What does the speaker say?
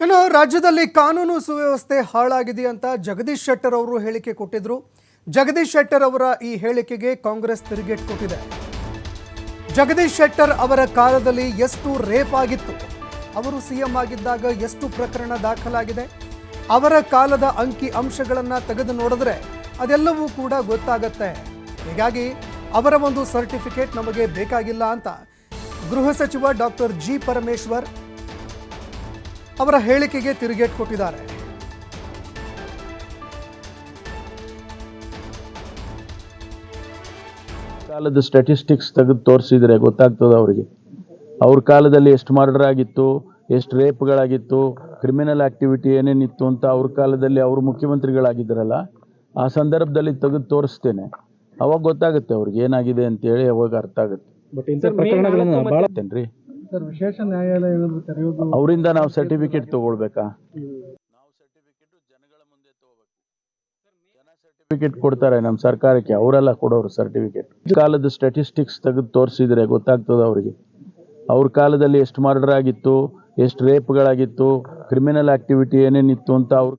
ಇನ್ನು ರಾಜ್ಯದಲ್ಲಿ ಕಾನೂನು ಸುವ್ಯವಸ್ಥೆ ಹಾಳಾಗಿದೆ ಅಂತ ಜಗದೀಶ್ ಶೆಟ್ಟರ್ ಅವರು ಹೇಳಿಕೆ ಕೊಟ್ಟಿದ್ರು. ಜಗದೀಶ್ ಶೆಟ್ಟರ್ ಅವರ ಈ ಹೇಳಿಕೆಗೆ ಕಾಂಗ್ರೆಸ್ ತಿರುಗೇಟು ಕೊಟ್ಟಿದೆ. ಜಗದೀಶ್ ಶೆಟ್ಟರ್ ಅವರ ಕಾಲದಲ್ಲಿ ಎಷ್ಟು ರೇಪ್ ಆಗಿತ್ತು, ಅವರು ಸಿಎಂ ಆಗಿದ್ದಾಗ ಎಷ್ಟು ಪ್ರಕರಣ ದಾಖಲಾಗಿದೆ, ಅವರ ಕಾಲದ ಅಂಕಿ ಅಂಶಗಳನ್ನು ತೆಗೆದು ನೋಡಿದ್ರೆ ಅದೆಲ್ಲವೂ ಕೂಡ ಗೊತ್ತಾಗತ್ತೆ. ಹೀಗಾಗಿ ಅವರ ಒಂದು ಸರ್ಟಿಫಿಕೇಟ್ ನಮಗೆ ಬೇಕಾಗಿಲ್ಲ ಅಂತ ಗೃಹ ಸಚಿವ ಡಾಕ್ಟರ್ ಜಿ ಪರಮೇಶ್ವರ್ ಅವರ ಹೇಳಿಕೆಗೆ ತಿರುಗೇಟು ಕೊಟ್ಟಿದ್ದಾರೆ. ಕಾಲದ ಸ್ಟ್ಯಾಟಿಸ್ಟಿಕ್ಸ್ ತೆಗೆದು ತೋರಿಸಿದ್ರೆ ಗೊತ್ತಾಗ್ತದೆ ಅವರಿಗೆ. ಅವ್ರ ಕಾಲದಲ್ಲಿ ಎಷ್ಟು ಮರ್ಡರ್ ಆಗಿತ್ತು, ಎಷ್ಟು ರೇಪ್ಗಳಾಗಿತ್ತು, ಕ್ರಿಮಿನಲ್ ಆಕ್ಟಿವಿಟಿ ಏನೇನಿತ್ತು ಅಂತ ಅವ್ರ ಕಾಲದಲ್ಲಿ ಅವರು ಮುಖ್ಯಮಂತ್ರಿಗಳಾಗಿದ್ದಾರಲ್ಲ, ಆ ಸಂದರ್ಭದಲ್ಲಿ ತೆಗೆದು ತೋರಿಸ್ತೇನೆ. ಅವಾಗ ಗೊತ್ತಾಗುತ್ತೆ ಅವ್ರಿಗೆ ಏನಾಗಿದೆ ಅಂತೇಳಿ, ಅವಾಗ ಅರ್ಥ ಆಗುತ್ತೆ. ಬಟ್ ಇಂಥ ಪ್ರಕರಣಗಳನ್ನು ಭಾಳ ಸರ್, ವಿಶೇಷ ನ್ಯಾಯಾಲಯ ಅವರಿಂದ ನಾವು ಸರ್ಟಿಫಿಕೇಟ್ ತಗೊಳ್ಬೇಕಾ? ನಾವು ಜನಗಳ ಮುಂದೆ ತಗೋಬೇಕು. ಜನ ಸರ್ಟಿಫಿಕೇಟ್ ಕೊಡ್ತಾರೆ ನಮ್ಮ ಸರ್ಕಾರಕ್ಕೆ, ಅವರೆಲ್ಲ ಕೊಡೋರು ಸರ್ಟಿಫಿಕೇಟ್. ಕಾಲದ ಸ್ಟ್ಯಾಟಿಸ್ಟಿಕ್ಸ್ ತೆಗೆದು ತೋರಿಸಿದ್ರೆ ಗೊತ್ತಾಗ್ತದೆ ಅವರಿಗೆ. ಅವ್ರ ಕಾಲದಲ್ಲಿ ಎಷ್ಟು ಮರ್ಡರ್ ಆಗಿತ್ತು, ಎಷ್ಟು ರೇಪ್ಗಳಾಗಿತ್ತು, ಕ್ರಿಮಿನಲ್ ಆಕ್ಟಿವಿಟಿ ಏನೇನಿತ್ತು ಅಂತ ಅವ್ರ